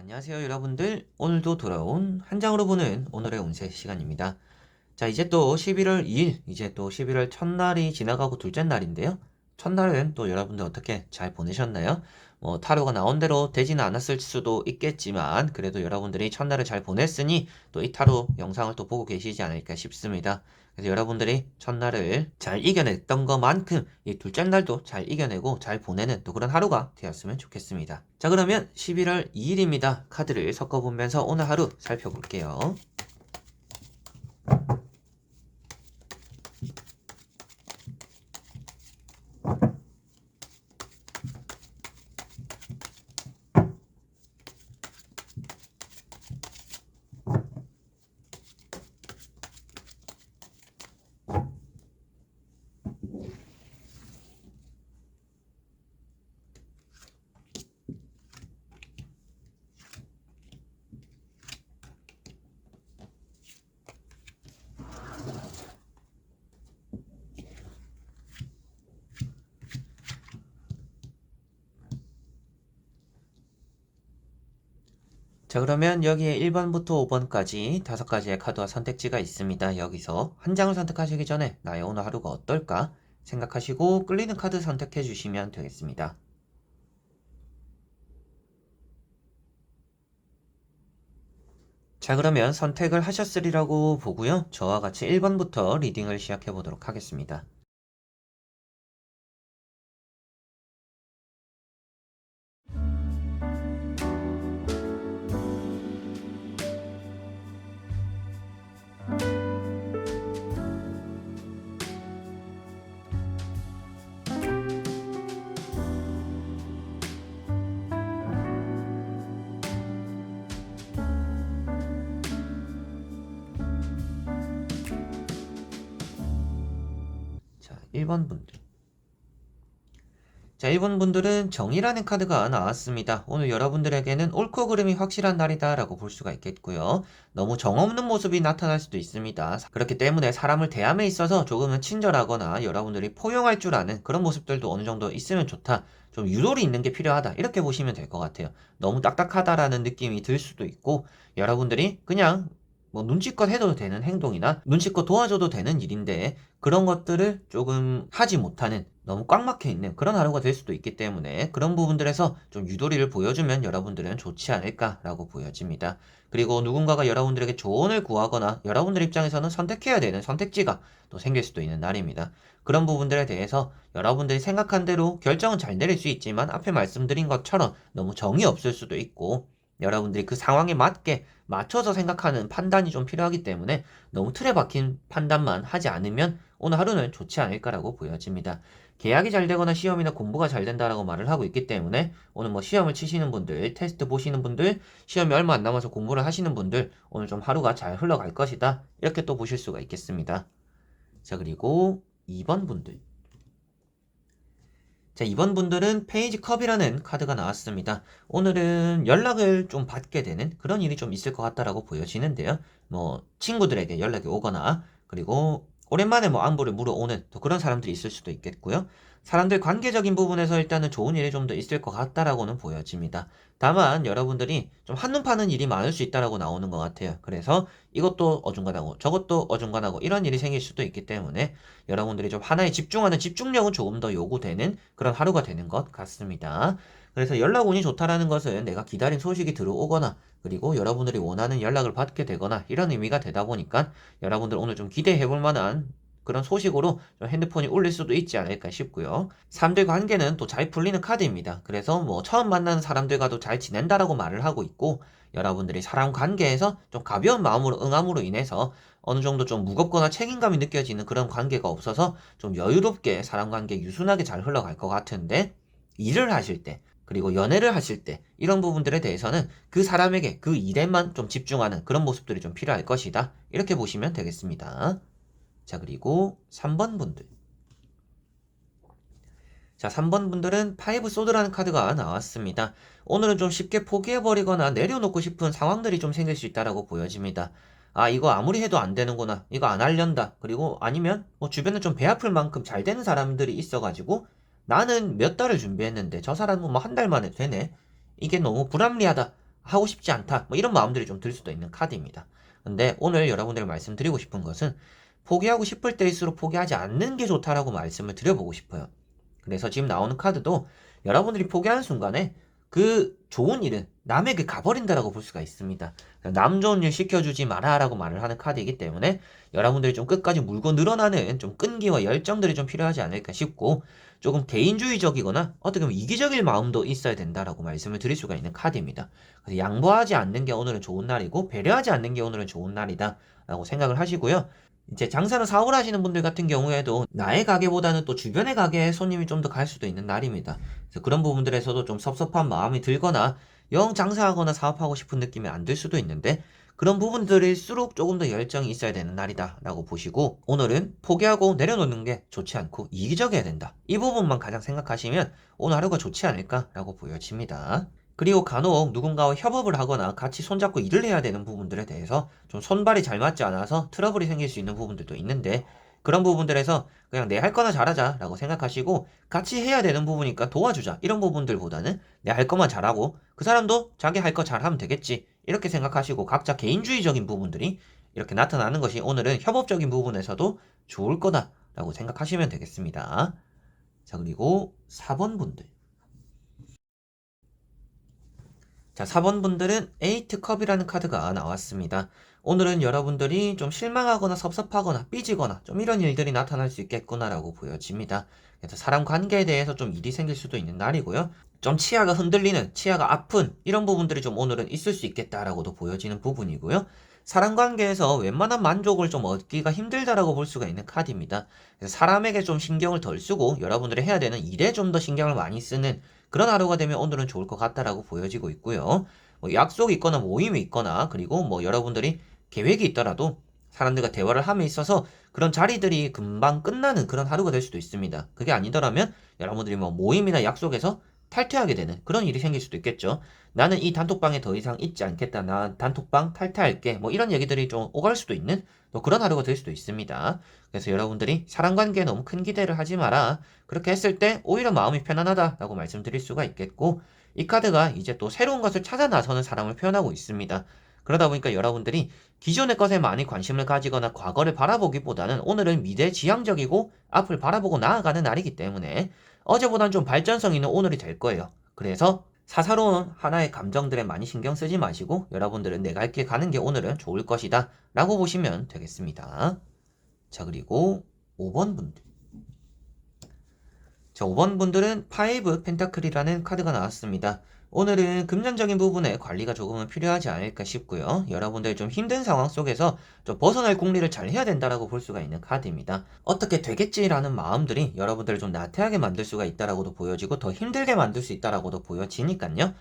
안녕하세요 여러분들, 오늘도 돌아온 한 장으로 보는 오늘의 운세 시간입니다. 자, 이제 또 11월 2일, 이제 또 11월 첫날이 지나가고 둘째 날인데요. 첫날은 또 여러분들 어떻게 잘 보내셨나요? 뭐 타로가 나온 대로 되지는 않았을 수도 있겠지만 그래도 여러분들이 첫날을 잘 보냈으니 또 이 타로 영상을 또 보고 계시지 않을까 싶습니다. 그래서 여러분들이 첫날을 잘 이겨냈던 것만큼 이 둘째 날도 잘 이겨내고 잘 보내는 또 그런 하루가 되었으면 좋겠습니다. 자, 그러면 11월 2일입니다. 카드를 섞어보면서 오늘 하루 살펴볼게요. 자, 그러면 여기에 1번부터 5번까지 5가지의 카드와 선택지가 있습니다. 여기서 한 장을 선택하시기 전에 나의 오늘 하루가 어떨까 생각하시고 끌리는 카드 선택해 주시면 되겠습니다. 자, 그러면 선택을 하셨으리라고 보고요. 저와 같이 1번부터 리딩을 시작해 보도록 하겠습니다. 자, 1번 분들. 자, 1번 분들은 정의라는 카드가 나왔습니다. 오늘 여러분들에게는 옳고 그름이 확실한 날이다 라고 볼 수가 있겠고요. 너무 정없는 모습이 나타날 수도 있습니다. 그렇기 때문에 사람을 대함에 있어서 조금은 친절하거나 여러분들이 포용할 줄 아는 그런 모습들도 어느 정도 있으면 좋다. 좀 유도리 있는 게 필요하다. 이렇게 보시면 될 것 같아요. 너무 딱딱하다라는 느낌이 들 수도 있고 여러분들이 그냥 뭐 눈치껏 해도 되는 행동이나 눈치껏 도와줘도 되는 일인데 그런 것들을 조금 하지 못하는 너무 꽉 막혀 있는 그런 하루가 될 수도 있기 때문에 그런 부분들에서 좀 유도리를 보여주면 여러분들은 좋지 않을까라고 보여집니다. 그리고 누군가가 여러분들에게 조언을 구하거나 여러분들 입장에서는 선택해야 되는 선택지가 또 생길 수도 있는 날입니다. 그런 부분들에 대해서 여러분들이 생각한 대로 결정은 잘 내릴 수 있지만 앞에 말씀드린 것처럼 너무 정이 없을 수도 있고 여러분들이 그 상황에 맞게 맞춰서 생각하는 판단이 좀 필요하기 때문에 너무 틀에 박힌 판단만 하지 않으면 오늘 하루는 좋지 않을까라고 보여집니다. 계약이 잘 되거나 시험이나 공부가 잘 된다라고 말을 하고 있기 때문에 오늘 뭐 시험을 치시는 분들, 테스트 보시는 분들, 시험이 얼마 안 남아서 공부를 하시는 분들 오늘 좀 하루가 잘 흘러갈 것이다. 이렇게 또 보실 수가 있겠습니다. 자, 그리고 2번 분들. 자, 이번 분들은 페이지 컵이라는 카드가 나왔습니다. 오늘은 연락을 좀 받게 되는 그런 일이 좀 있을 것 같다라고 보여지는데요. 뭐, 친구들에게 연락이 오거나, 그리고 오랜만에 뭐 안부를 물어오는 또 그런 사람들이 있을 수도 있겠고요. 사람들 관계적인 부분에서 일단은 좋은 일이 좀 더 있을 것 같다라고는 보여집니다. 다만 여러분들이 좀 한눈 파는 일이 많을 수 있다라고 나오는 것 같아요. 그래서 이것도 어중간하고 저것도 어중간하고 이런 일이 생길 수도 있기 때문에 여러분들이 좀 하나에 집중하는 집중력은 조금 더 요구되는 그런 하루가 되는 것 같습니다. 그래서 연락 운이 좋다라는 것은 내가 기다린 소식이 들어오거나 그리고 여러분들이 원하는 연락을 받게 되거나 이런 의미가 되다 보니까 여러분들 오늘 좀 기대해 볼 만한 그런 소식으로 좀 핸드폰이 울릴 수도 있지 않을까 싶고요. 사람들 관계는 또 잘 풀리는 카드입니다. 그래서 뭐 처음 만나는 사람들과도 잘 지낸다라고 말을 하고 있고 여러분들이 사람 관계에서 좀 가벼운 마음으로 응함으로 인해서 어느 정도 좀 무겁거나 책임감이 느껴지는 그런 관계가 없어서 좀 여유롭게 사람 관계 유순하게 잘 흘러갈 것 같은데 일을 하실 때 그리고 연애를 하실 때 이런 부분들에 대해서는 그 사람에게 그 일에만 좀 집중하는 그런 모습들이 좀 필요할 것이다. 이렇게 보시면 되겠습니다. 자, 그리고 3번 분들. 자, 3번 분들은 파이브 소드라는 카드가 나왔습니다. 오늘은 좀 쉽게 포기해버리거나 내려놓고 싶은 상황들이 좀 생길 수 있다라고 보여집니다. 아, 이거 아무리 해도 안 되는구나. 이거 안 하련다. 그리고 아니면 뭐 주변에 좀 배 아플 만큼 잘 되는 사람들이 있어가지고 나는 몇 달을 준비했는데 저 사람은 뭐 한 달 만에 되네. 이게 너무 불합리하다. 하고 싶지 않다. 뭐 이런 마음들이 좀 들 수도 있는 카드입니다. 근데 오늘 여러분들 말씀드리고 싶은 것은 포기하고 싶을 때일수록 포기하지 않는 게 좋다라고 말씀을 드려보고 싶어요. 그래서 지금 나오는 카드도 여러분들이 포기하는 순간에 그 좋은 일은 남에게 가버린다라고 볼 수가 있습니다. 남 좋은 일 시켜주지 마라라고 말을 하는 카드이기 때문에 여러분들이 좀 끝까지 물고 늘어나는 좀 끈기와 열정들이 좀 필요하지 않을까 싶고 조금 개인주의적이거나 어떻게 보면 이기적일 마음도 있어야 된다라고 말씀을 드릴 수가 있는 카드입니다. 그래서 양보하지 않는 게 오늘은 좋은 날이고 배려하지 않는 게 오늘은 좋은 날이다라고 생각을 하시고요. 이제 장사나 사업을 하시는 분들 같은 경우에도 나의 가게보다는 또 주변의 가게에 손님이 좀 더 갈 수도 있는 날입니다. 그래서 그런 부분들에서도 좀 섭섭한 마음이 들거나 영 장사하거나 사업하고 싶은 느낌이 안 들 수도 있는데 그런 부분들일수록 조금 더 열정이 있어야 되는 날이다 라고 보시고 오늘은 포기하고 내려놓는 게 좋지 않고 이기적이어야 된다. 이 부분만 가장 생각하시면 오늘 하루가 좋지 않을까 라고 보여집니다. 그리고 간혹 누군가와 협업을 하거나 같이 손잡고 일을 해야 되는 부분들에 대해서 좀 손발이 잘 맞지 않아서 트러블이 생길 수 있는 부분들도 있는데 그런 부분들에서 그냥 내 할 거나 잘하자 라고 생각하시고 같이 해야 되는 부분이니까 도와주자 이런 부분들보다는 내 할 거만 잘하고 그 사람도 자기 할 거 잘하면 되겠지 이렇게 생각하시고 각자 개인주의적인 부분들이 이렇게 나타나는 것이 오늘은 협업적인 부분에서도 좋을 거다 라고 생각하시면 되겠습니다. 자, 그리고 4번 분들. 자, 4번 분들은 에이트 컵이라는 카드가 나왔습니다. 오늘은 여러분들이 좀 실망하거나 섭섭하거나 삐지거나 좀 이런 일들이 나타날 수 있겠구나라고 보여집니다. 그래서 사람 관계에 대해서 좀 일이 생길 수도 있는 날이고요. 좀 치아가 흔들리는, 치아가 아픈 이런 부분들이 좀 오늘은 있을 수 있겠다라고도 보여지는 부분이고요. 사람 관계에서 웬만한 만족을 좀 얻기가 힘들다라고 볼 수가 있는 카드입니다. 그래서 사람에게 좀 신경을 덜 쓰고 여러분들이 해야 되는 일에 좀 더 신경을 많이 쓰는 그런 하루가 되면 오늘은 좋을 것 같다라고 보여지고 있고요. 뭐 약속이 있거나 모임이 있거나 그리고 뭐 여러분들이 계획이 있더라도 사람들과 대화를 함에 있어서 그런 자리들이 금방 끝나는 그런 하루가 될 수도 있습니다. 그게 아니더라면 여러분들이 뭐 모임이나 약속에서 탈퇴하게 되는 그런 일이 생길 수도 있겠죠. 나는 이 단톡방에 더 이상 있지 않겠다. 나 단톡방 탈퇴할게. 뭐 이런 얘기들이 좀 오갈 수도 있는 또 그런 하루가 될 수도 있습니다. 그래서 여러분들이 사람 관계에 너무 큰 기대를 하지 마라. 그렇게 했을 때 오히려 마음이 편안하다라고 말씀드릴 수가 있겠고 이 카드가 이제 또 새로운 것을 찾아 나서는 사람을 표현하고 있습니다. 그러다 보니까 여러분들이 기존의 것에 많이 관심을 가지거나 과거를 바라보기보다는 오늘은 미래 지향적이고 앞을 바라보고 나아가는 날이기 때문에 어제보단 좀 발전성 있는 오늘이 될 거예요. 그래서 사사로운 하나의 감정들에 많이 신경 쓰지 마시고 여러분들은 내가 할 길 가는 게 오늘은 좋을 것이다 라고 보시면 되겠습니다. 자, 그리고 5번 분들. 자, 5번 분들은 5 펜타클이라는 카드가 나왔습니다. 오늘은 금전적인 부분에 관리가 조금은 필요하지 않을까 싶고요. 여러분들 좀 힘든 상황 속에서 좀 벗어날 궁리를 잘 해야 된다라고 볼 수가 있는 카드입니다. 어떻게 되겠지라는 마음들이 여러분들을 좀 나태하게 만들 수가 있다라고도 보여지고 더 힘들게 만들 수 있다라고도 보여지니까요.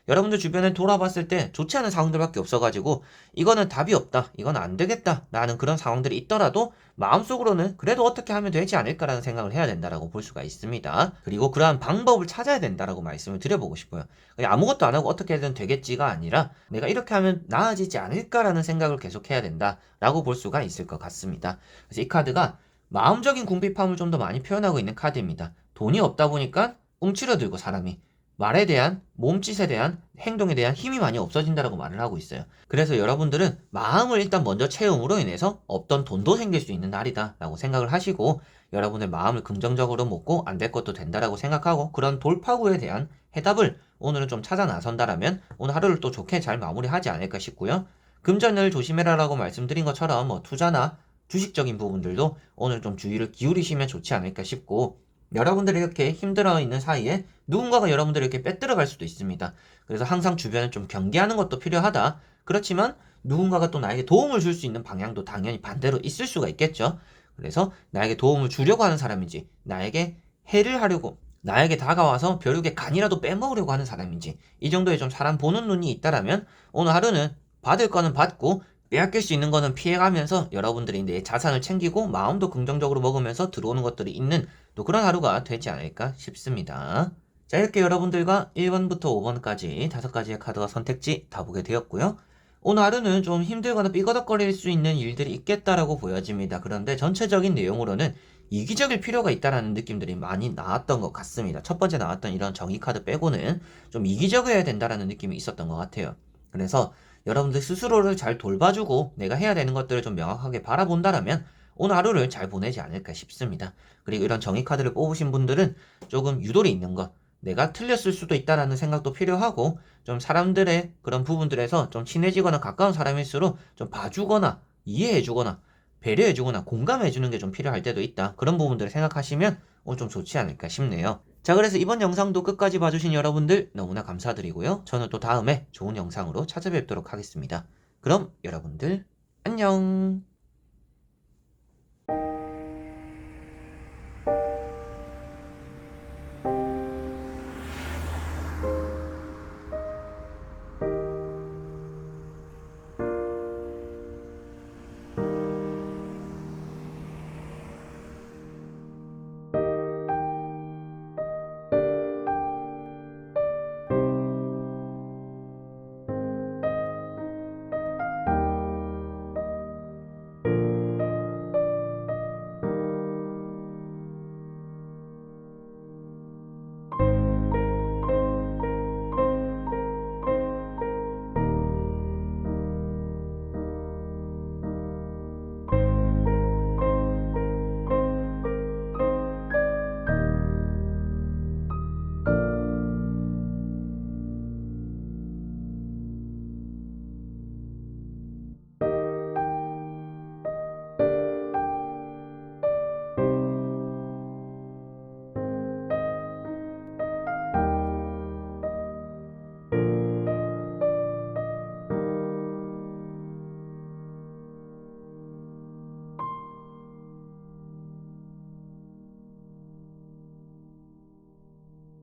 여러분들 주변에 돌아봤을 때 좋지 않은 상황들밖에 없어가지고 이거는 답이 없다, 이건 안 되겠다 라는 그런 상황들이 있더라도 마음속으로는 그래도 어떻게 하면 되지 않을까라는 생각을 해야 된다라고 볼 수가 있습니다. 그리고 그러한 방법을 찾아야 된다라고 말씀을 드려보고 싶어요. 그냥 아무것도 안 하고 어떻게든 되겠지가 아니라 내가 이렇게 하면 나아지지 않을까라는 생각을 계속 해야 된다라고 볼 수가 있을 것 같습니다. 그래서 이 카드가 마음적인 궁핍함을 좀 더 많이 표현하고 있는 카드입니다. 돈이 없다 보니까 움츠러들고 사람이 말에 대한 몸짓에 대한 행동에 대한 힘이 많이 없어진다라고 말을 하고 있어요. 그래서 여러분들은 마음을 일단 먼저 채움으로 인해서 없던 돈도 생길 수 있는 날이다 라고 생각을 하시고 여러분의 마음을 긍정적으로 먹고 안 될 것도 된다라고 생각하고 그런 돌파구에 대한 해답을 오늘은 좀 찾아 나선다라면 오늘 하루를 또 좋게 잘 마무리하지 않을까 싶고요. 금전을 조심해라 라고 말씀드린 것처럼 뭐 투자나 주식적인 부분들도 오늘 좀 주의를 기울이시면 좋지 않을까 싶고 여러분들이 이렇게 힘들어 있는 사이에 누군가가 여러분들을 이렇게 빼들어 갈 수도 있습니다. 그래서 항상 주변을 좀 경계하는 것도 필요하다. 그렇지만 누군가가 또 나에게 도움을 줄 수 있는 방향도 당연히 반대로 있을 수가 있겠죠. 그래서 나에게 도움을 주려고 하는 사람인지, 나에게 해를 하려고, 나에게 다가와서 벼룩의 간이라도 빼먹으려고 하는 사람인지, 이 정도의 좀 사람 보는 눈이 있다라면 오늘 하루는 받을 거는 받고 빼앗길 수 있는 거는 피해가면서 여러분들이 내 자산을 챙기고 마음도 긍정적으로 먹으면서 들어오는 것들이 있는 또 그런 하루가 되지 않을까 싶습니다. 자, 이렇게 여러분들과 1번부터 5번까지 5가지의 카드와 선택지 다 보게 되었고요. 오늘 하루는 좀 힘들거나 삐거덕거릴 수 있는 일들이 있겠다라고 보여집니다. 그런데 전체적인 내용으로는 이기적일 필요가 있다라는 느낌들이 많이 나왔던 것 같습니다. 첫 번째 나왔던 이런 정의 카드 빼고는 좀 이기적이어야 된다라는 느낌이 있었던 것 같아요. 그래서 여러분들 스스로를 잘 돌봐주고 내가 해야 되는 것들을 좀 명확하게 바라본다라면 오늘 하루를 잘 보내지 않을까 싶습니다. 그리고 이런 정의 카드를 뽑으신 분들은 조금 유도리 있는 것, 내가 틀렸을 수도 있다라는 생각도 필요하고 좀 사람들의 그런 부분들에서 좀 친해지거나 가까운 사람일수록 좀 봐주거나 이해해주거나 배려해주거나 공감해주는 게 좀 필요할 때도 있다. 그런 부분들을 생각하시면 좀 좋지 않을까 싶네요. 자, 그래서 이번 영상도 끝까지 봐주신 여러분들 너무나 감사드리고요. 저는 또 다음에 좋은 영상으로 찾아뵙도록 하겠습니다. 그럼 여러분들 안녕.